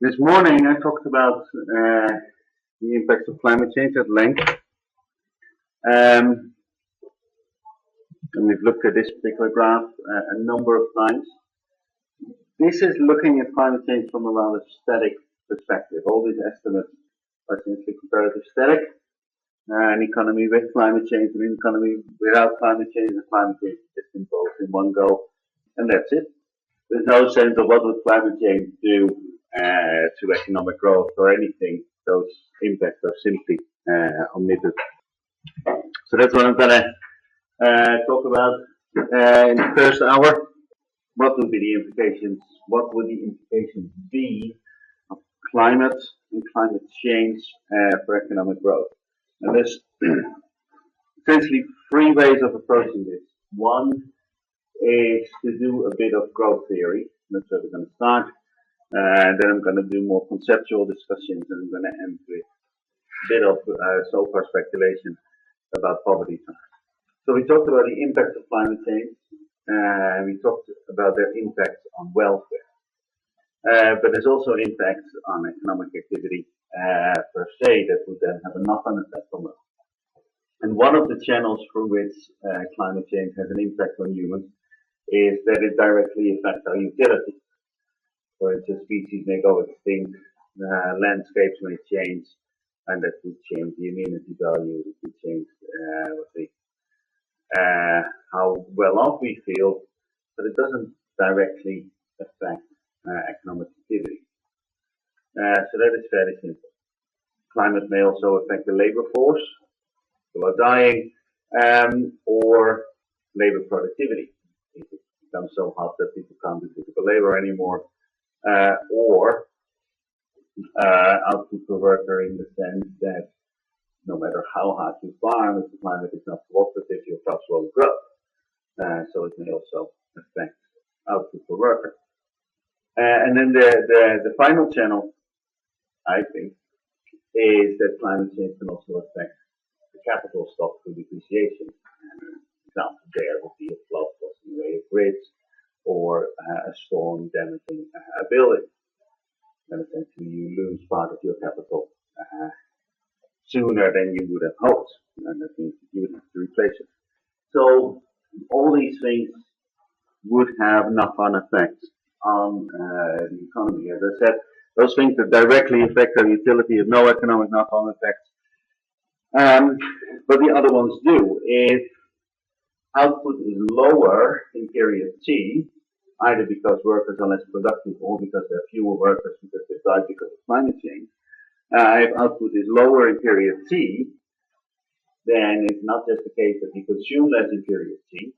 This morning I talked about the impacts of climate change at length, and we've looked at this particular graph a number of times. This is looking at climate change from a rather static perspective. All these estimates are essentially comparative static. An economy with climate change and an economy without climate change, and climate change is imposed in one go, and that's it. There's no sense of what would climate change do to economic growth or anything. Those impacts are simply omitted. So that's what I'm going to talk about in the first hour. What would be the implications? What would the implications be of climate and climate change for economic growth? And there's essentially three ways of approaching this. One is to do a bit of growth theory. That's where we're going to start. Then I'm going to do more conceptual discussions, and I'm going to end with a bit of so far speculation about poverty. So we talked about the impacts of climate change. We talked about their impacts on welfare. But there's also impacts on economic activity per se that would then have a knock-on effect on welfare. And one of the channels through which climate change has an impact on humans is that it directly affects our utility. For instance, species may go extinct, landscapes may change, and that would change the immunity value, it would change how well off we feel, but it doesn't directly affect economic activity. So that is fairly simple. Climate may also affect the labor force, people are dying, or labor productivity. If it becomes so hot that people can't do physical labor anymore, or output per worker in the sense that no matter how hard you farm, if the climate is not cooperative, your crops won't grow. So it may also affect output per worker. And then the final channel, I think, is that climate change can also affect the capital stock through depreciation. Example there would be a flood washing away a bridge, or a storm damaging a building. Then essentially you lose part of your capital sooner than you would have hoped, and that means you would have to replace it. So all these things would have knock-on effects on the economy. As I said, those things that directly affect our utility have no economic knock-on effects. But the other ones do. If output is lower in period T, either because workers are less productive or because there are fewer workers because they died because of climate change, if output is lower in period T, then it's not just the case that we consume less in period T.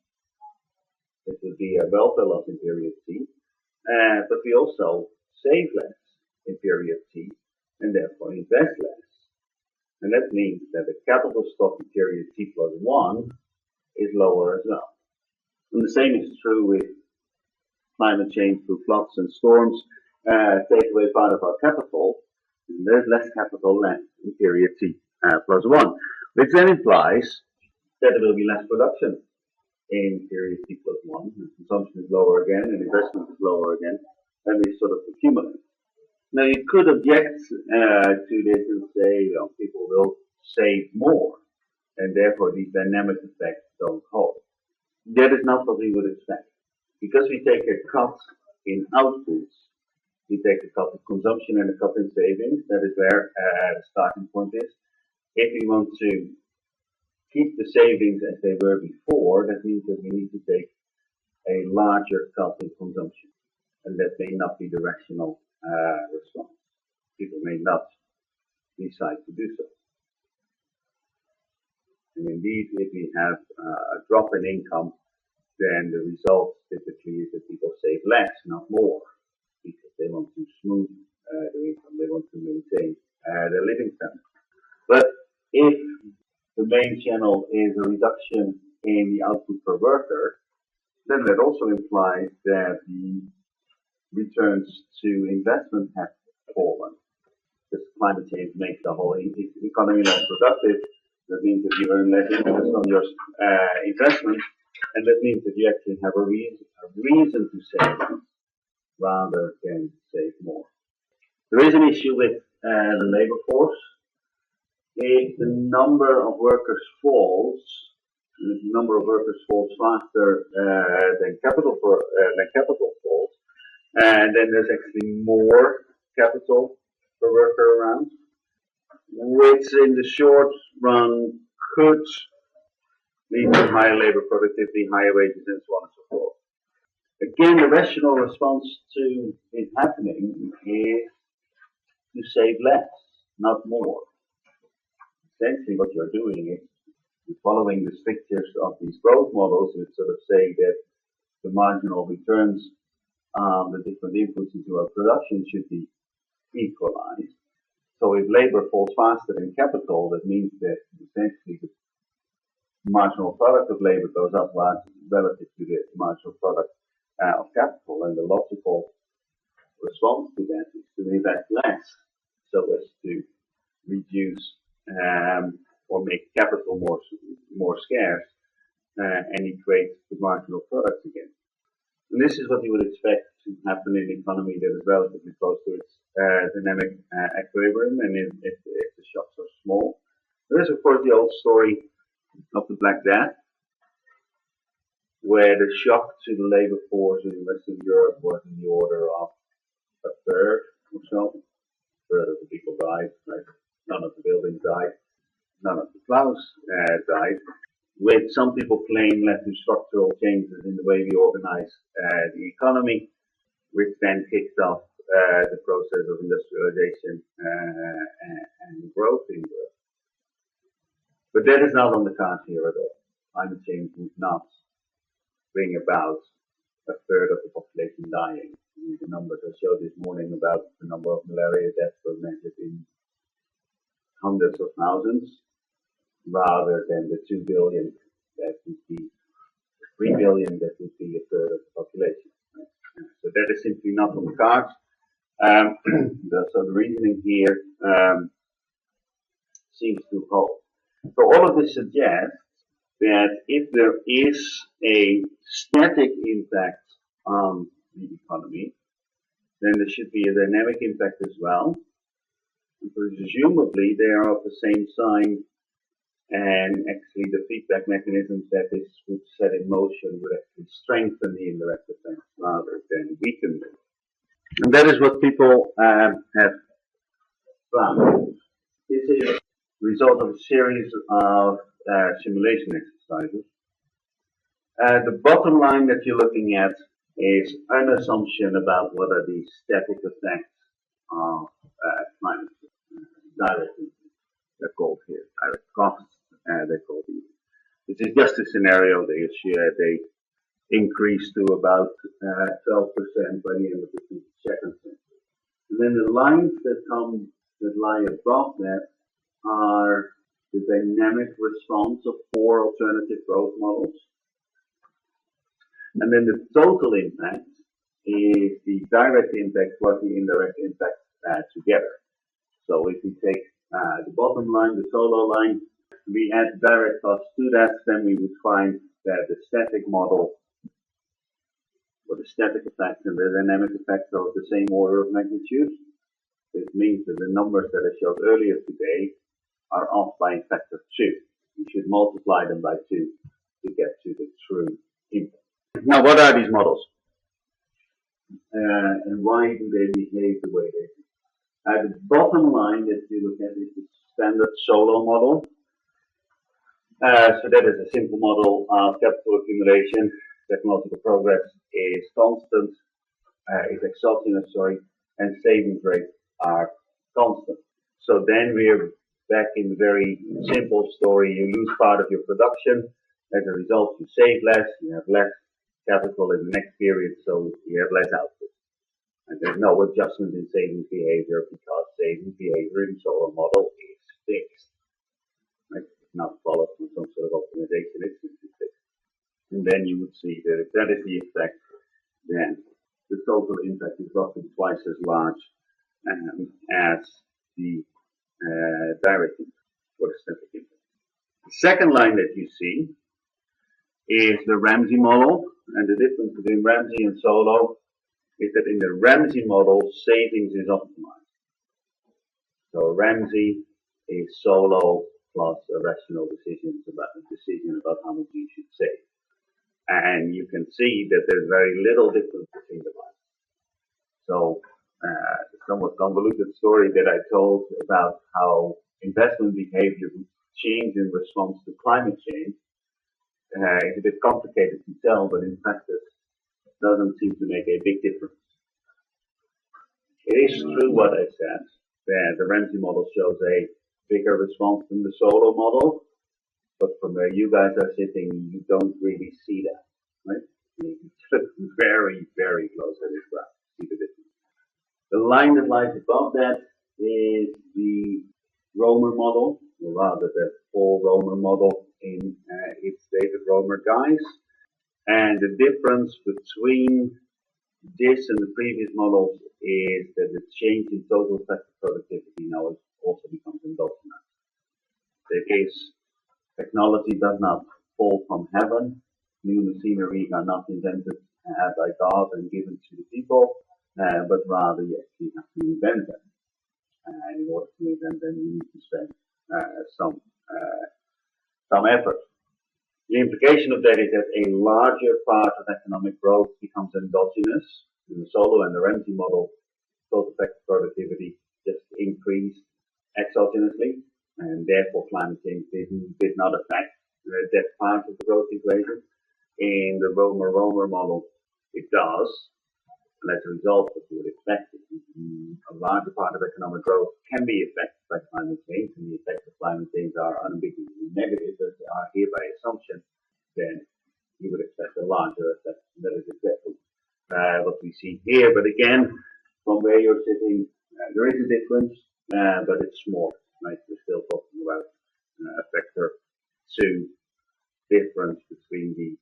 It would be a welfare loss in period T, but we also save less in period T and therefore invest less. And that means that the capital stock in period T plus 1 is lower as well. And the same is true with climate change through floods and storms. Take away part of our capital, and there's less capital left in period T plus 1, which then implies that there will be less production in period T plus 1, and consumption is lower again, and investment is lower again, and we sort of accumulate. Now you could object to this and say, people will save more, and therefore these dynamic effects don't hold. That is not what we would expect. Because we take a cut in outputs, we take a cut in consumption and a cut in savings. That is where the starting point is. If we want to keep the savings as they were before, that means that we need to take a larger cut in consumption. And that may not be the rational response. People may not decide to do so. And indeed, if we have a drop in income, then the result typically is that people save less, not more, because they want to smooth their income, they want to maintain their living standard. But if the main channel is a reduction in the output per worker, then that also implies that the returns to investment have fallen. Because climate change makes the whole economy less productive. That means that you earn less interest on your investment. And that means that you actually have a reason to save rather than save more. There is an issue with the labor force. If the number of workers falls, if the number of workers falls faster than capital falls, and then there's actually more capital per worker around, which in the short run could lead to higher labor productivity, higher wages, and so on and so forth. Again, the rational response to it happening is to save less, not more. Essentially, what you're doing is you're following the strictures of these growth models, which sort of say that the marginal returns on the different inputs into our production should be equalized. So if labor falls faster than capital, that means that essentially the marginal product of labor goes up relative to the marginal product of capital, and the logical response to that is to invest less so as to reduce or make capital more scarce and equate the marginal products again. And this is what you would expect to happen in an economy that is relatively close to its dynamic equilibrium, and if the shocks are small. There is, of course, the old story of the Black Death, where the shock to the labor force in Western Europe was in the order of a third or so. A third of the people died, like none of the buildings died, none of the plows died. With some people claim led to structural changes in the way we organize the economy, which then kicked off the process of industrialization and growth in Europe. But that is not on the cards here at all. Climate change would not bring about a third of the population dying. The numbers I showed this morning about the number of malaria deaths were measured in hundreds of thousands, rather than the 2 billion that would be 3 billion that would be a third of the population. So that is simply not on the cards. So the reasoning here seems to hold. So all of this suggests that if there is a static impact on the economy, then there should be a dynamic impact as well. And presumably they are of the same sign, and actually the feedback mechanisms that this would set in motion would actually strengthen the indirect effects rather than weaken them. And that is what people have found. This is the result of a series of simulation exercises. The bottom line that you're looking at is an assumption about what are the static effects of climate change. Directly, they're called here. Direct costs, they're called these. This is just a scenario. They increase to about 12% by the end of the 22nd century. And then the lines that lie above that are the dynamic response of 4 alternative growth models. And then the total impact is the direct impact plus the indirect impact together. So if we take the bottom line, the solo line, we add direct costs to that, then we would find that the static model, or the static effects and the dynamic effects are of the same order of magnitude. This means that the numbers that I showed earlier today are off by a factor of 2. You should multiply them by 2 to get to the true impact. Now, what are these models? And why do they behave the way they do? The bottom line that you look at is the standard Solow model. So that is a simple model of capital accumulation. Technological progress is constant, is exogenous, and savings rates are constant. So then we're back in the very simple story. You lose part of your production. As a result, you save less, you have less capital in the next period, so you have less output. And there's no adjustment in savings behavior because savings behavior in the Solow model is fixed. Right? It's not followed from some sort of optimization, it's simply fixed. And then you would see that if that is the effect, then the total impact is roughly twice as large as the direct impact or the static impact. The second line that you see is the Ramsey model, and the difference between Ramsey and Solow is that in the Ramsey model, savings is optimized. So Ramsey is solo plus a rational decision about how much you should save. And you can see that there's very little difference between the lines. So the somewhat convoluted story that I told about how investment behavior would change in response to climate change is a bit complicated to tell, but in practice doesn't seem to make a big difference. It is true what I said, that the Ramsey model shows a bigger response than the solo model, but from where you guys are sitting, you don't really see that, right? You look very, very close at this graph to see the difference. The line that lies above that is the Romer model, or rather the Paul Romer model in its David Romer guise. And the difference between this and the previous models is that the change in total effective productivity now also becomes endogenous. That is, technology does not fall from heaven. New machinery are not invented by God and given to the people, but rather you actually have to invent them. And in order to invent them, you need to spend some effort. The implication of that is that a larger part of economic growth becomes endogenous. In the Solow and the Ramsey model, total effective productivity just increased exogenously, and therefore climate change did not affect that part of the growth equation. In the Romer model, it does, and as a result, what you would expect, a larger part of economic growth can be affected by climate change, and the effects of climate change are unambiguously negative, as they are here by assumption, then you would expect a larger effect. That is exactly what we see here. But again, from where you're sitting, there is a difference, but it's small, right? We're still talking about a factor 2 difference between the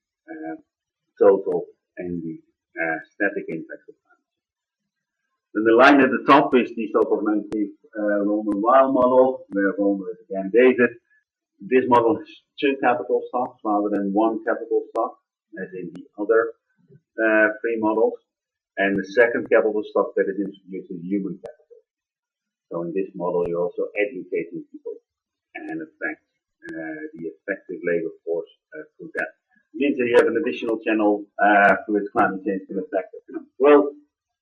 total and the static impact of climate change. Then the line at the top is the so-called Romer-Weil model, where Romer is again David. This model has 2 capital stocks rather than 1 capital stock, as in the other 3 models. And the second capital stock that is introduced is human capital. So in this model, you're also educating people and affect the effective labor force through that. It means that you have an additional channel through which climate change can affect economic growth.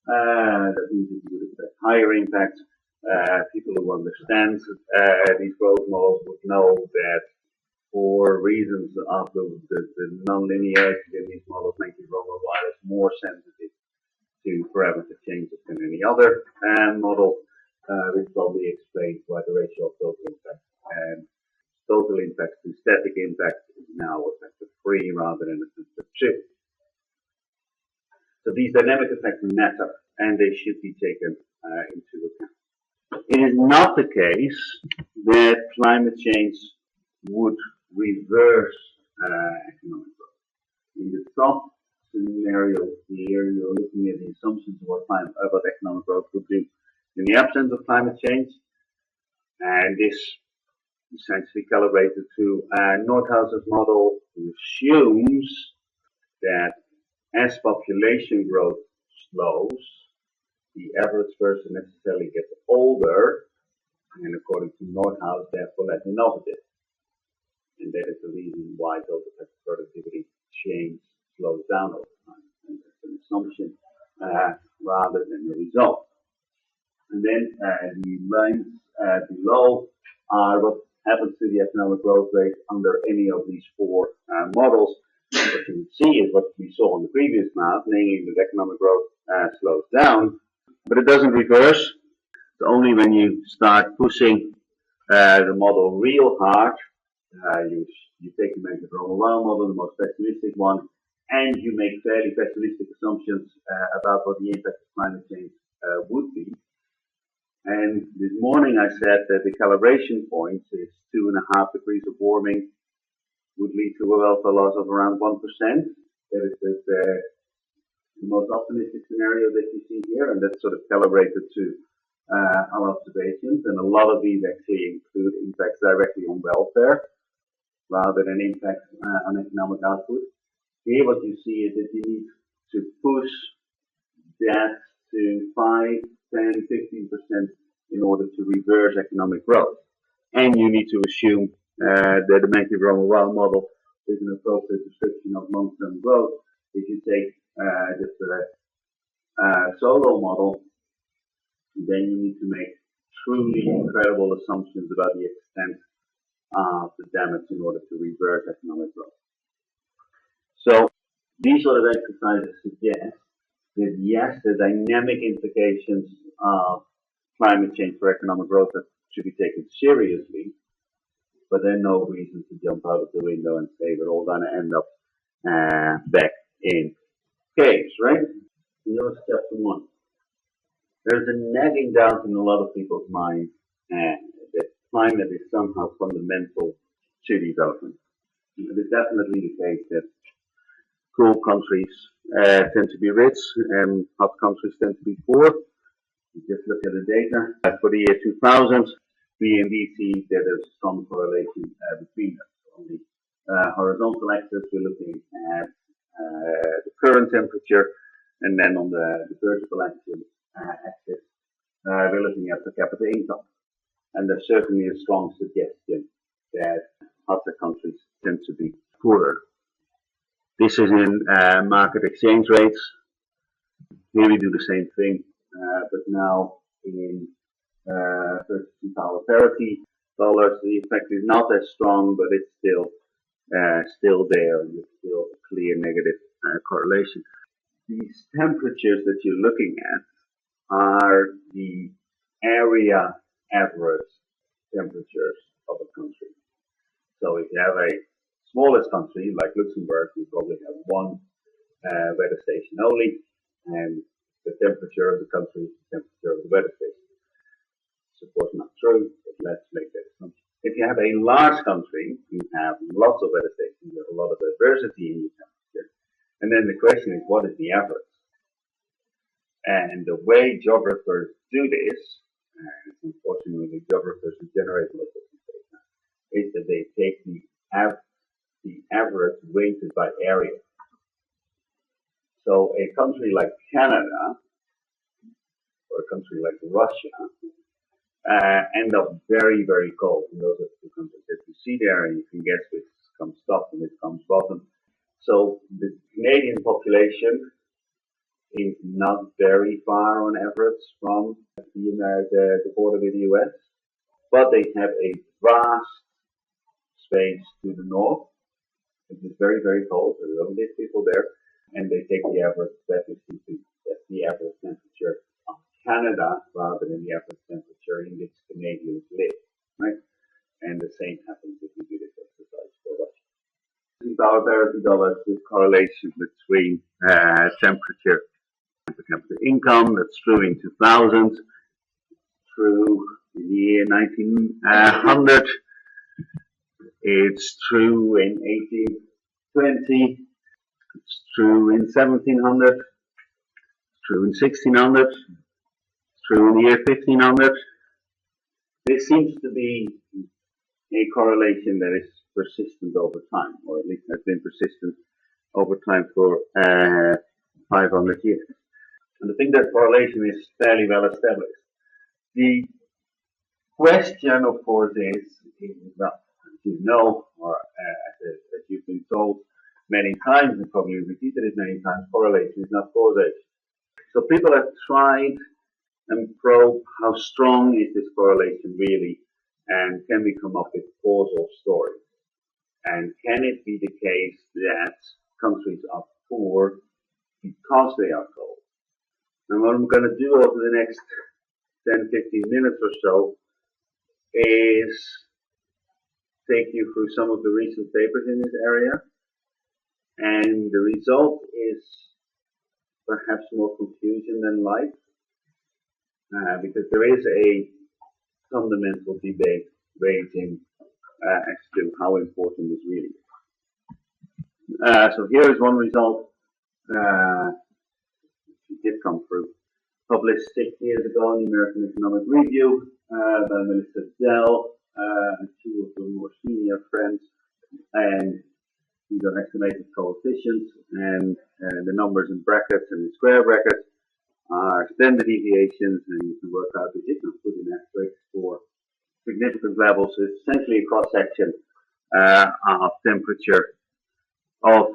That means that you would expect higher impact. People who understand these growth models would know that for reasons of the non-linearity in these models, make the Romer-Weil is more sensitive to parameter changes than any other model, which probably explains why the ratio of total impact to static impact is now a factor 3 rather than a factor 2. So these dynamic effects matter, and they should be taken into account. It is not the case that climate change would reverse economic growth. In the top scenario here, you're looking at the assumptions of what economic growth would do in the absence of climate change, and this essentially calibrated to Nordhaus's model, who assumes that as population growth slows, the average person necessarily gets older, and according to Nordhaus, therefore less innovative. And that is the reason why total effective productivity change slows down over time. And that's an assumption rather than a result. And then the lines below are what happens to the economic growth rate under any of these 4 models. What you would see is what we saw on the previous graph, namely that economic growth slows down, but it doesn't reverse. It's only when you start pushing the model real hard, you take the Romer-Weil model, the most pessimistic one, and you make fairly pessimistic assumptions about what the impact of climate change would be. And this morning I said that the calibration point is 2.5 degrees of warming would lead to a welfare loss of around 1%. That is the most optimistic scenario that you see here, and that's sort of calibrated to our observations. And a lot of these actually include impacts directly on welfare rather than impacts on economic output. Here what you see is that you need to push that to 5, 10, 15% in order to reverse economic growth. And you need to assume that the Machiavellian model is an appropriate description of long-term growth. If you take just a solo model, then you need to make truly incredible assumptions about the extent of the damage in order to reverse economic growth. So these sort of exercises suggest that yes, the dynamic implications of climate change for economic growth should be taken seriously, but there's no reason to jump out of the window and say we're all going to end up back in caves, right? Notice chapter 1. There's a nagging doubt in a lot of people's minds that climate is somehow fundamental to development. It is definitely the case that cool countries tend to be rich and hot countries tend to be poor. You just look at the data. For the year 2000, we indeed see that there's a strong correlation between them. So on the horizontal axis, we're looking at the current temperature, and then on the vertical axis, we're looking at per capita income. And there's certainly a strong suggestion that hotter countries tend to be poorer. This is in market exchange rates. Here we do the same thing, but now in purchasing power parity dollars. The effect is not as strong, but it's still there, and it's still a clear negative correlation. These temperatures that you're looking at are the area average temperatures of a country. So if you have a smallest country like Luxembourg, you probably have one weather station only, and the temperature of the country is the temperature of the weather station. It's of course not true, but let's make that assumption. If you have a large country, you have lots of weather stations, you have a lot of diversity in your temperature. And then the question is, what is the average? And the way geographers do this, and unfortunately geographers who generate most of this data, is that they take the average weighted by area. So a country like Canada, or a country like Russia, end up very, very cold. And those are the two countries that you see there, and you can guess which comes top and which comes bottom. So the Canadian population is not very far on average from the border with the US, but they have a vast space to the north, which is very, very cold. There are only people there, and they take the average, that's the average temperature of Canada rather than the average temperature in which Canadians live, right? And the same happens if you do this exercise for Russia. Power parity dollars with correlation between temperature and per capita income. That's true in 2000, true in the year 1900. It's true in 1820. It's true in 1700. It's true in 1600. It's true in the year 1500. There seems to be a correlation that is persistent over time, or at least has been persistent over time for 500 years. And I think that correlation is fairly well established. The question, of course, is well, as you know, or as you've been told many times, and probably repeated it many times, correlation is not causation. So people have tried and probed how strong is this correlation really, and can we come up with causal stories? And can it be the case that countries are poor because they are cold? And what I'm going to do over the next 10, 15 minutes or so is take you through some of the recent papers in this area. And the result is perhaps more confusion than light, because there is a fundamental debate raging as to how important this really is. So here is one result which did come through, published 6 years ago in the American Economic Review by Melissa Dell and two of her more senior friends. And these are estimated coefficients, and the numbers in brackets and in square brackets are standard deviations, and you can work out the difference between that different levels. It's essentially a cross section of temperature, of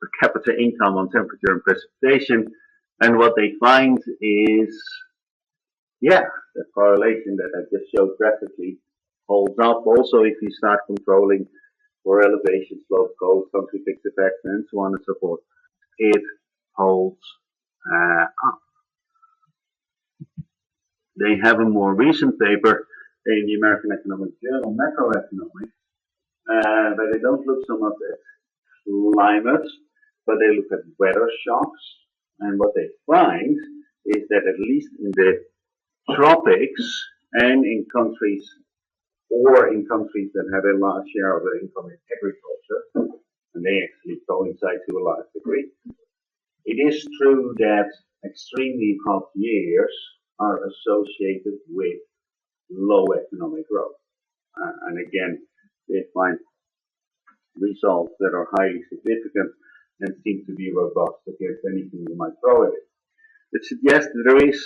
per capita income on temperature and precipitation. And what they find is, yeah, the correlation that I just showed graphically holds up. Also, if you start controlling for elevation, slope, coast, country fixed effects, and so on and so forth, it holds up. They have a more recent paper in the American Economic Journal, Macroeconomics, but they don't look so much at climate, but they look at weather shocks. And what they find is that at least in the tropics and in countries that have a large share of their income in agriculture, and they actually coincide to a large degree, it is true that extremely hot years are associated with low economic growth. And again, they find results that are highly significant and seem to be robust against anything you might throw at it. It suggests that there is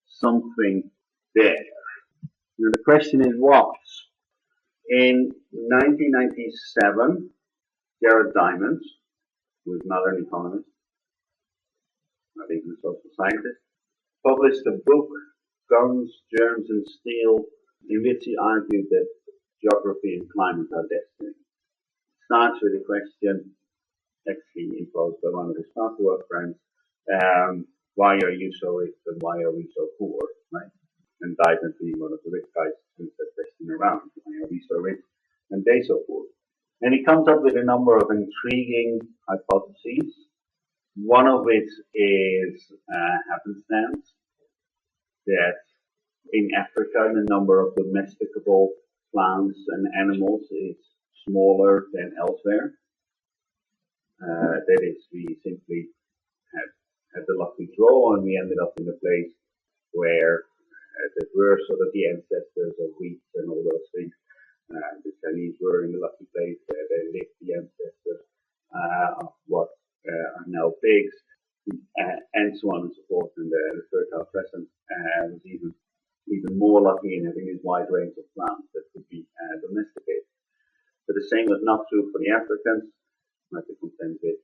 something there. Now the question is what? In 1997, Jared Diamond, who is not an economist, not even a social scientist, published a book, Guns, Germs and Steel, in which he argued that geography and climate are destiny. It starts with a question, actually imposed by one of his Papua friends, why are you so rich and why are we so poor, right? And Diamond, being one of the rich guys, turns that question around, why are we so rich and they so poor? And he comes up with a number of intriguing hypotheses, one of which is happenstance, that in Africa the number of domesticable plants and animals is smaller than elsewhere. That is, we simply had the lucky draw and we ended up in a place where that were sort of the ancestors of wheat and all those things. The Chinese were in a lucky place where they lived the ancestors of what are now pigs, and so on and so forth. And the Fertile Crescent was even more lucky in having this wide range of plants that could be domesticated. But the same was not true for the Africans. You have to contend with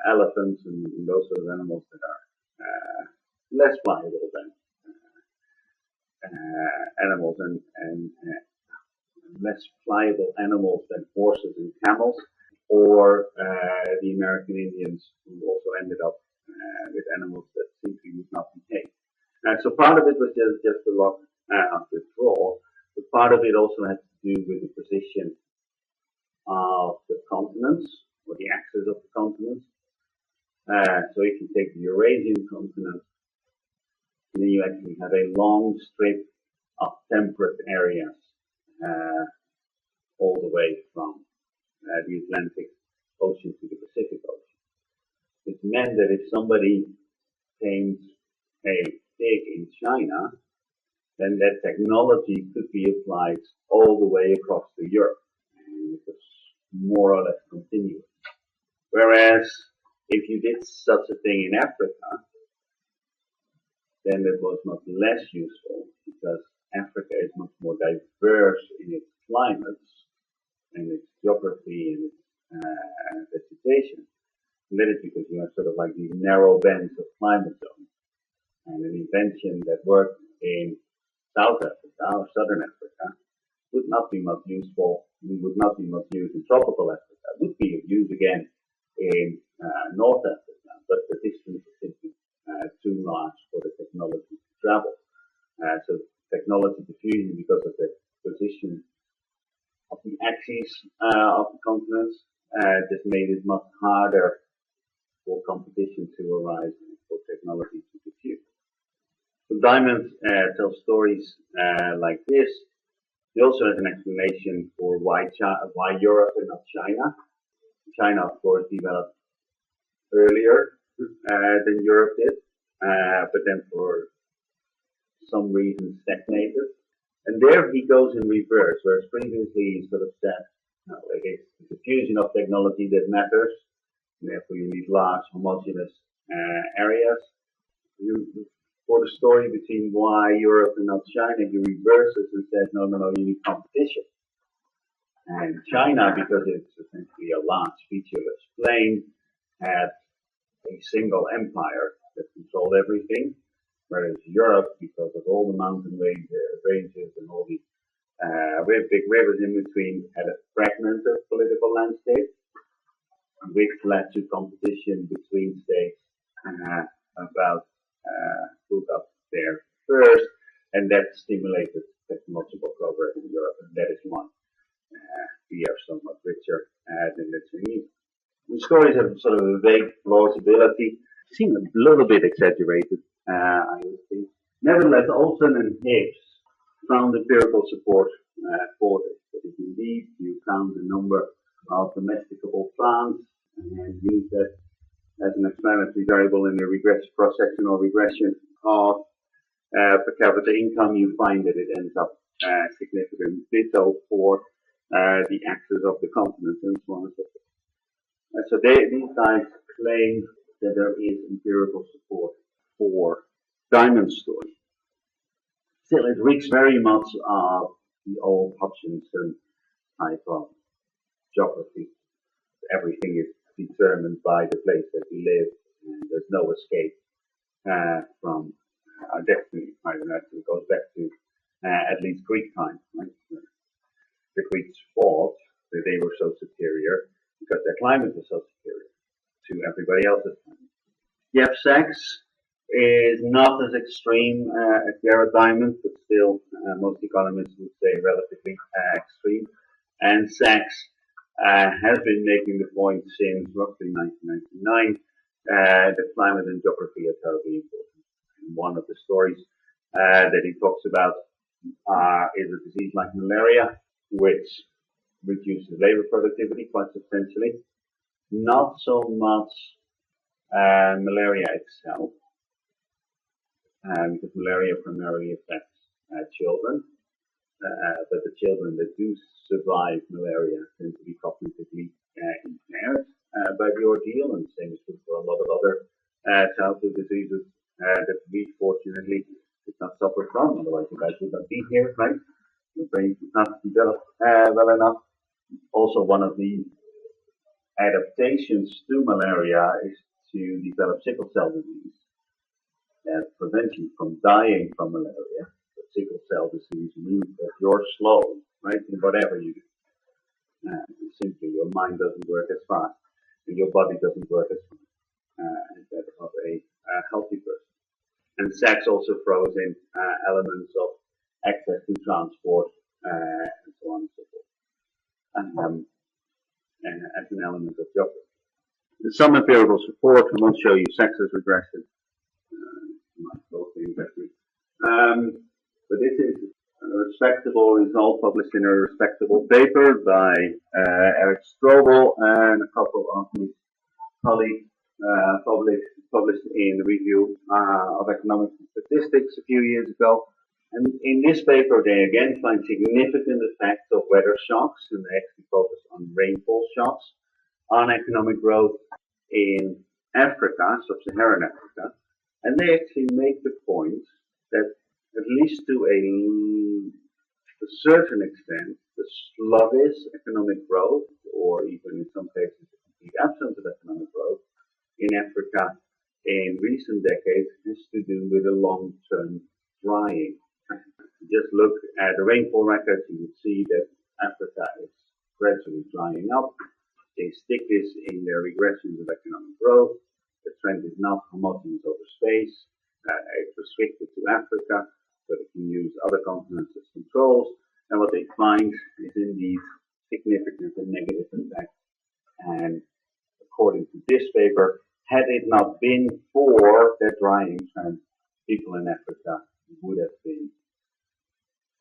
elephants and those sort of animals that are less pliable than animals and less pliable animals than horses and camels, or the American Indians who also ended up with animals that simply would not behave. So part of it was just the luck of the draw, but part of it also had to do with the position of the continents, or the axis of the continents. So if you take the Eurasian continent, then you actually have a long strip of temperate areas all the way from the Atlantic Ocean to the Pacific Ocean. It meant that if somebody tamed a pig in China, then that technology could be applied all the way across to Europe, and it was more or less continuous. Whereas if you did such a thing in Africa, then it was much less useful, because Africa is much more diverse in its climates and its geography and its vegetation. And that is because you have sort of like these narrow bands of climate zones. And an invention that worked in South Africa or Southern Africa would not be much useful, would not be much used in tropical Africa. It would be of use again in North Africa, but the distance is simply too large for the technology to travel. So technology diffusion, because of the position of the axes of the continents, just made it much harder for competition to arise and for technology to diffuse. So Diamond tells stories like this. He also has an explanation for why Europe and not China. China, of course, developed earlier than Europe did, but then for some reason stagnated. And there he goes in reverse, whereas previously he sort of said, like it's the fusion of technology that matters, and therefore you need large homogeneous areas. for the story between why Europe and not China, he reverses and says, no, no, no, you need competition. And China, because it's essentially a large featureless plain, had a single empire that controlled everything, whereas Europe, because of all the mountain ranges and all the big rivers in between, had a fragmented political landscape, which led to competition between states about who got there first, and that stimulated technological progress in Europe, and that is why we are so much richer than the Chinese. The stories have sort of a vague plausibility, seem a little bit exaggerated, I would think. Nevertheless, Olsen and Higgs found empirical support for this. That is, indeed, you count the number of domesticable plants and use that as an explanatory variable in the cross-sectional regression of per capita income, you find that it ends up significantly ditto for the axis of the continent and so on and so forth. So these guys claim that there is empirical support for Diamond's story. Still, it reeks very much of the old Hutchinson type of geography. Everything is determined by the place that we live, and there's no escape from our destiny. Right? And that goes back to at least Greek time. Right? The Greeks thought that they were so superior because their climate was so superior to everybody else's climate. Jeff Sachs is not as extreme as Jared Diamond, but still most economists would say relatively extreme. And Sachs has been making the point since roughly 1999 that climate and geography are terribly important. And one of the stories that he talks about is a disease like malaria, which reduces labor productivity quite substantially. Not so much malaria itself, because malaria primarily affects children, but the children that do survive malaria tend to be cognitively impaired by the ordeal, and the same is true for a lot of other childhood diseases that we fortunately did not suffer from, otherwise you guys would not be here, right? Your brain does not develop well enough. Also, one of the adaptations to malaria is to develop sickle cell disease as prevention from dying from malaria. But sickle cell disease means that you're slow, right, in whatever you do. Simply, your mind doesn't work as fast, and your body doesn't work as fast as that of a healthy person. And Sachs also throws in elements of access to transport and so on and so forth, as an element of geography. There's some empirical support. I won't show you Sachs's regression. But this is a respectable result published in a respectable paper by Eric Strobel and a couple of his colleagues, published in the Review of Economics and Statistics a few years ago. And in this paper, they again find significant effects of weather shocks, and they actually focus on rainfall shocks on economic growth in Africa, sub-Saharan Africa. And they actually make the point that at least to a certain extent, the sluggish economic growth, or even in some cases the complete absence of economic growth in Africa in recent decades has to do with a long-term drying. Just look at the rainfall records, you would see that Africa is gradually drying up. They stick this in their regressions of economic growth. The trend is not homogeneous over space. It's restricted to Africa, so they can use other continents as controls. And what they find is indeed significant and negative impacts. And according to this paper, had it not been for that drying trend, people in Africa would have been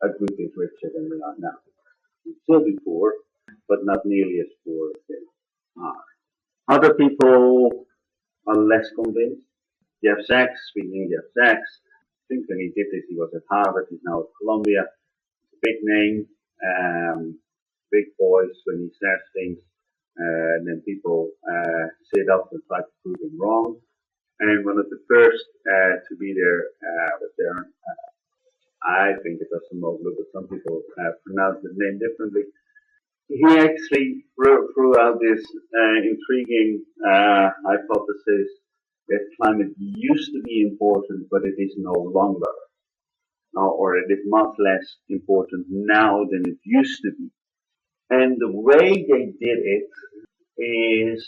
a good bit richer than they are now. They'll still be poor, but not nearly as poor as they are. Other people are less convinced. Jeff Sachs, speaking of Jeff Sachs, I think when he did this, he was at Harvard, he's now at Columbia. It's a big name, big voice when he says things, and then people sit up and try to prove him wrong. And one of the first to be there was there. I think it was Somoglu, but some people pronounce the name differently. He actually threw out this intriguing hypothesis that climate used to be important, but it is no longer, or it is much less important now than it used to be. And the way they did it is,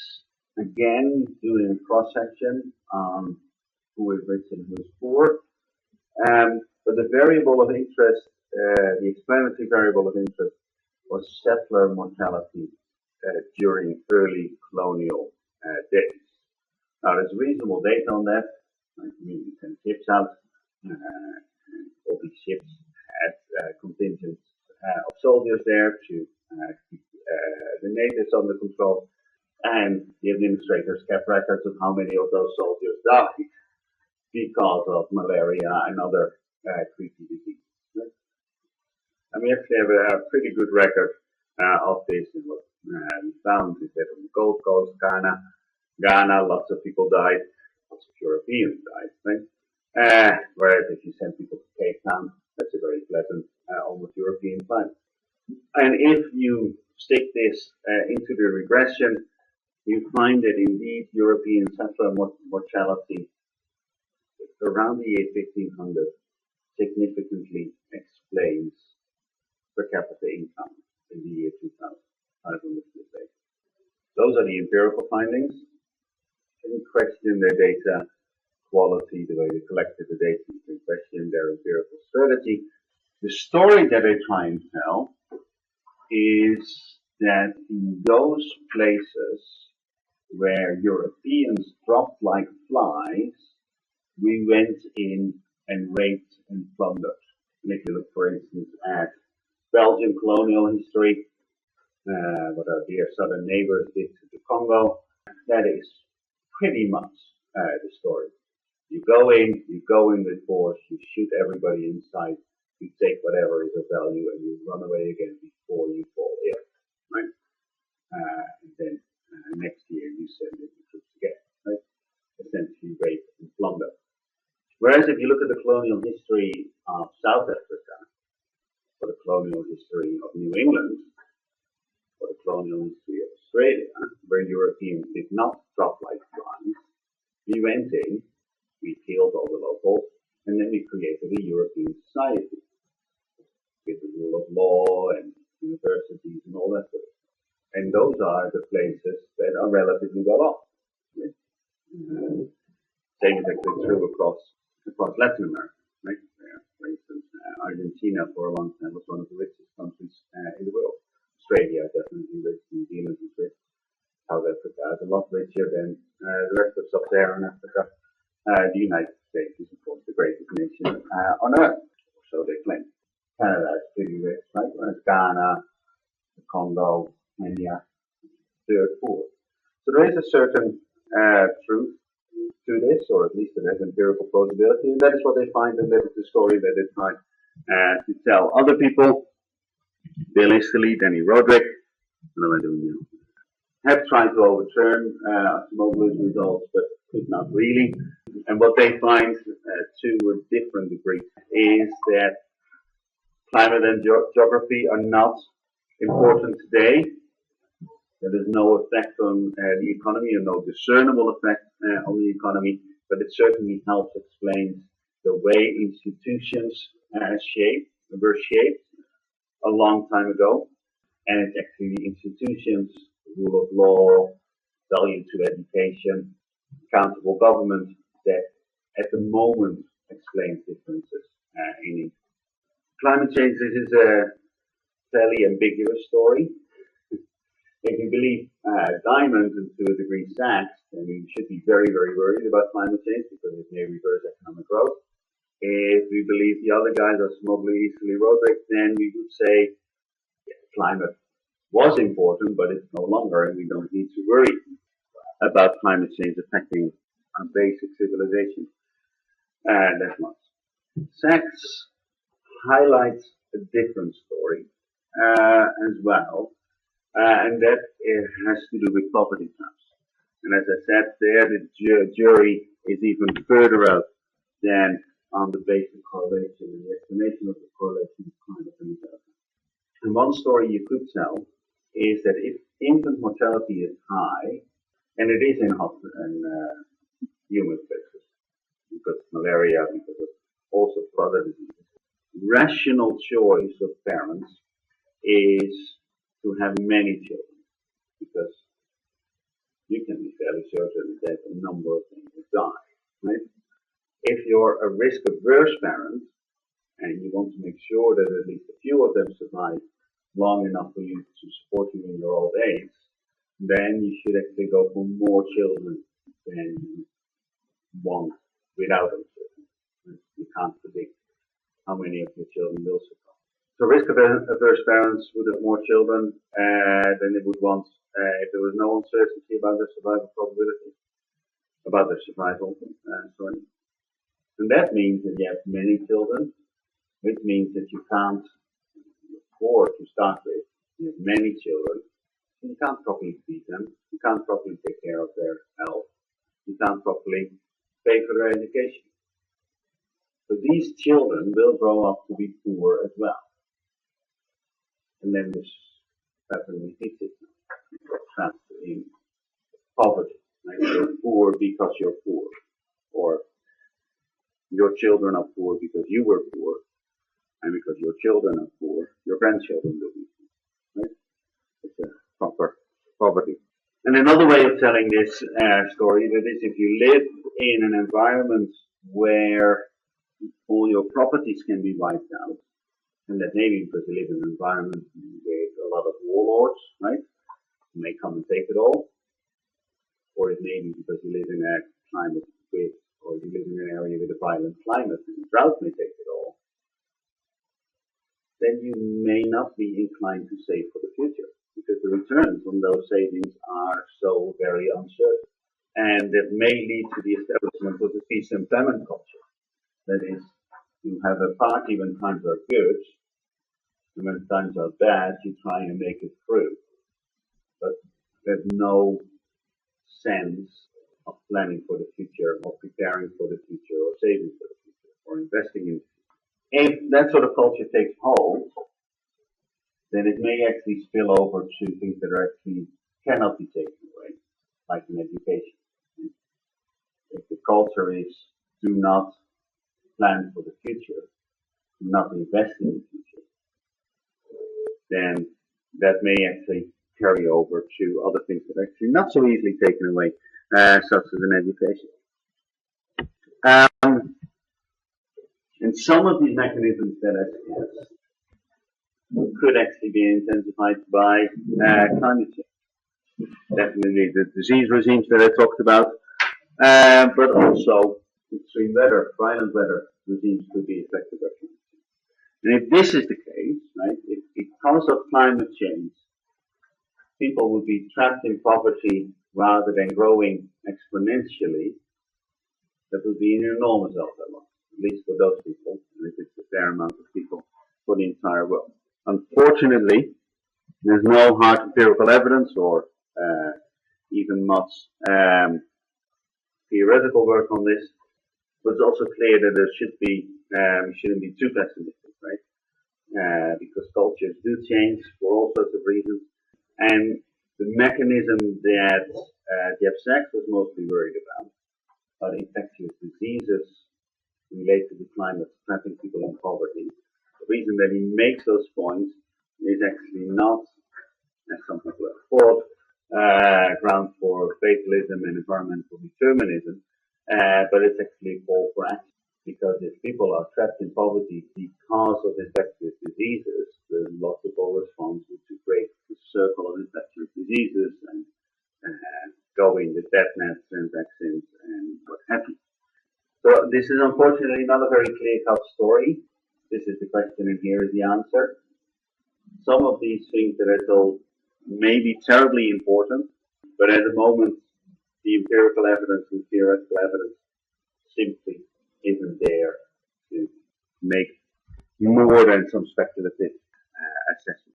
again, doing a cross-section on who is rich and who is poor. But the variable of interest, the explanatory variable of interest, was settler mortality during early colonial days. Now, there's reasonable data on that. Like, we send ships out, all these ships had contingents of soldiers there to keep the natives under control, and the administrators kept records of how many of those soldiers died because of malaria and other creepy diseases. Right? And we actually have a pretty good record of this. And what we found is that on the Gold Coast, Ghana, lots of people died, lots of Europeans died. Right? Whereas if you send people to Cape Town, that's a very pleasant, almost European climate. And if you stick this into the regression, you find that indeed European settler mortality around the year 1500 significantly explains per capita income in the year 2000. Those are the empirical findings. You can question their data quality, the way they collected the data, you can question their empirical strategy. The story that they try and tell is that in those places where Europeans dropped like flies, we went in and raped and plundered. And if you look, for instance, at Belgian colonial history, what our dear southern neighbors did to the Congo, that is pretty much the story. You go in with force, you shoot everybody inside, you take whatever is of value, and you run away again before you fall ill, right? And then next year you send in the troops again, right? Essentially rape and plunder. Whereas if you look at the colonial history of South Africa, or the colonial history of New England, or the colonial history of Australia, where Europeans did not drop like flies, we went in, we killed all the locals, and then we created a European society with the rule of law and universities and all that sort of stuff. And those are the places that are relatively well off. Same is actually true across Latin America. Right? For instance, Argentina for a long time was one of the richest countries in the world. Australia definitely rich, New Zealand is rich, South Africa is a lot richer than the rest of Sub-Saharan Africa. The United States is, of course, the greatest nation on earth, so they claim. Canada is pretty rich, right? Whereas Ghana, the Congo, Kenya, third, fourth. So there is a certain truth to this, or at least it has empirical plausibility, and that is what they find, and that is the story that they try to tell. Other people, Bill Easterly, Danny Roderick, what am I doing now? Have tried to overturn Acemoglu's results, but could not really. And what they find to a different degree is that climate and geography are not important today. There is no effect on the economy, and no discernible effect on the economy, but it certainly helps explain the way institutions were shaped a long time ago. And it's actually the institutions, the rule of law, value to education, accountable government that at the moment explains differences in it. Climate change, this is a fairly ambiguous story. If you believe Diamond and to a degree Sachs, then we should be very, very worried about climate change because it may reverse economic growth. If we believe the other guys are Acemoglu, Easterly, Roderick, then we would say climate was important, but it's no longer, and we don't need to worry about climate change affecting our basic civilization that much. Sachs highlights a different story as well, and that has to do with property tax. And as I said there, the jury is even further out than on the basic correlation and the explanation of the correlation of climate and intelligence. And one story you could tell is that if infant mortality is high, and it is in human places, because of malaria, because of all sorts of other diseases, rational choice of parents is to have many children, because you can be fairly certain that a number of things will die, right? If you're a risk-averse parent, and you want to make sure that at least a few of them survive long enough for you to support you in your old age, then you should actually go for more children than you want without uncertainty. You can't predict how many of your children will survive. So risk-averse parents would have more children than they would want if there was no uncertainty about their survival probability, about their survival. And that means that you have many children, which means that you can't afford to start with. You have many children, and you can't properly feed them, you can't properly take care of their health, you can't properly pay for their education. So these children will grow up to be poor as well. And then this pattern repeats itself. Trapped in poverty. Like you're poor because you're poor. Or your children are poor because you were poor. And because your children are poor, your grandchildren will be poor. Right? It's a proper poverty. And another way of telling this story that is, if you live in an environment where all your properties can be wiped out, and that maybe because you live in an environment with a lot of warlords, right? Who may come and take it all, or it may be because you live in a climate with, or you live in an area with a violent climate and drought may take it all, then you may not be inclined to save for the future, because the returns on those savings are so very uncertain. And that may lead to the establishment of the feast and famine culture. That is, you have a party when times are good, and when times are bad, you try and make it through. But there's no sense of planning for the future, or preparing for the future, or saving for the future, or investing in it. If that sort of culture takes hold, then it may actually spill over to things that are actually cannot be taken away, like in education. If the culture is do not plan for the future, do not invest in the future, then that may actually carry over to other things that are actually not so easily taken away, such as in education. And some of these mechanisms that I suggest could actually be intensified by climate change. Definitely the disease regimes that I talked about, but also extreme weather, violent weather regimes could be affected by climate change. And if this is the case, right, if because of climate change, people would be trapped in poverty rather than growing exponentially, that would be an enormous welfare loss, at least for those people, and if it's a fair amount of people for the entire world. Unfortunately, there's no hard empirical evidence or even much theoretical work on this, but it's also clear that there should be, shouldn't be too pessimistic, right? Because cultures do change for all sorts of reasons, and the mechanism that Jeff Sachs was mostly worried about infectious diseases related to climate trapping people in poverty. The reason that he makes those points is actually not, as some people have thought, ground for fatalism and environmental determinism, but it's actually a call for action. Because if people are trapped in poverty because of infectious diseases, the logical response is to break the circle of infectious diseases and go in with death nets and vaccines and what have you. So this is unfortunately not a very clear-cut story. This is the question and here is the answer. Some of these things that I told may be terribly important, but at the moment the empirical evidence and theoretical evidence simply isn't there to make more than some speculative assessment.